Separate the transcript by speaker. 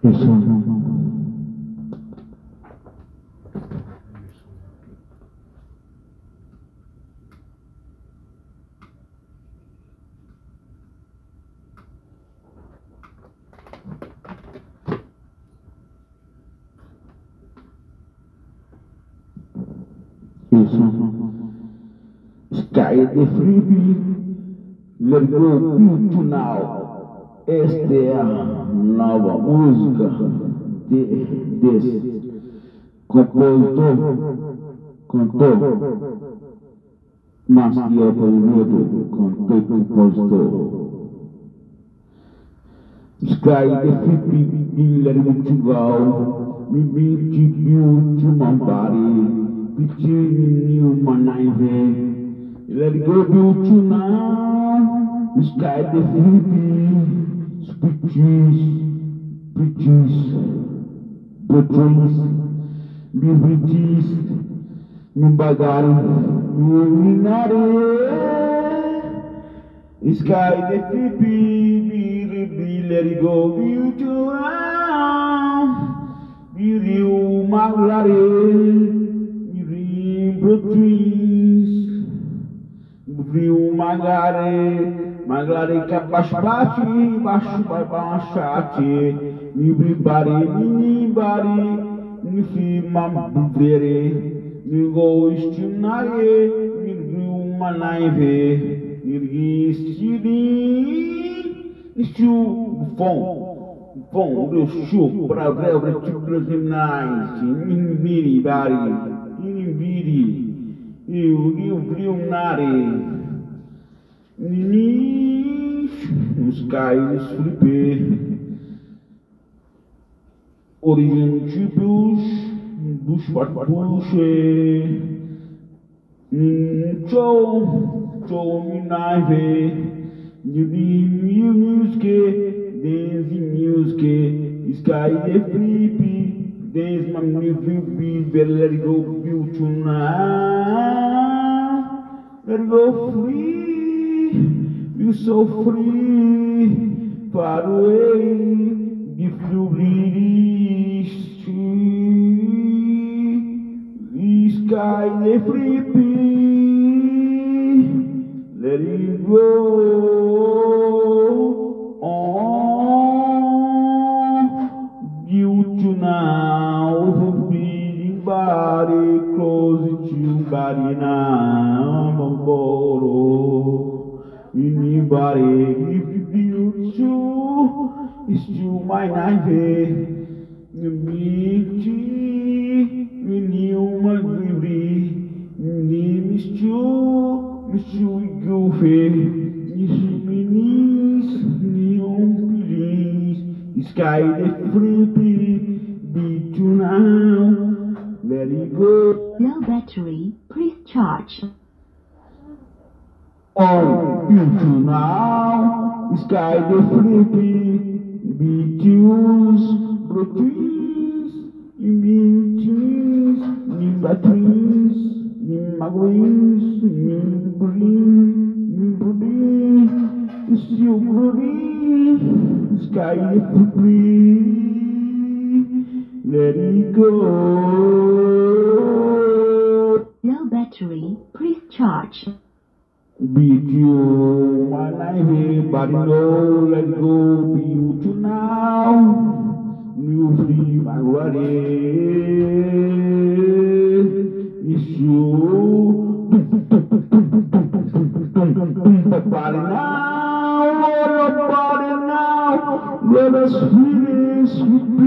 Speaker 1: Sky de Freebie, let go beauty now. Esta é a nova música desse compositor, cantor, mas que é o primeiro cantor e compositor. Sky de Freebie, let go go, me beauty, beauty, my body. Between you and I, let it go beauty now. The sky the free speeches, British, be British, me bagari, me minare. The sky the free, be let it go beauty now. Be real maglare. Brutris, viu Maglare capachate, baixo vai baixate, nibari, nifima buvere, nigo estinare, nirgiu manaive, nirgistiri, istu bom, do chu, para breve, tipo gimnais, minibiri, bari. Eu vi um nare, os cais flipê, origem dos farpuche, show me naive, you music, dance music, sky de flipê. There's my new view, let it go, beautiful now. Let it go free, you so free, far away, give you bleedy street. The sky, they free, let it go on, beautiful now. Body close to body now, Mamboro. Anybody if you to, it's to my knife. You meet you my baby. Name is to goofy. You see me knees, new police. Sky the free be to now. Let it go.
Speaker 2: Low battery, please charge.
Speaker 1: Oh, beautiful now. The sky the flippy. Be choose, British. You mean trees, me batteries, me magwings, me green, it's you green. The sky the flippy. Let it go.
Speaker 2: Low battery, please charge.
Speaker 1: Beat you, my life, body low, let it go. Be you to now. New free, my body. It's you. Body now, body now. Let us feel it.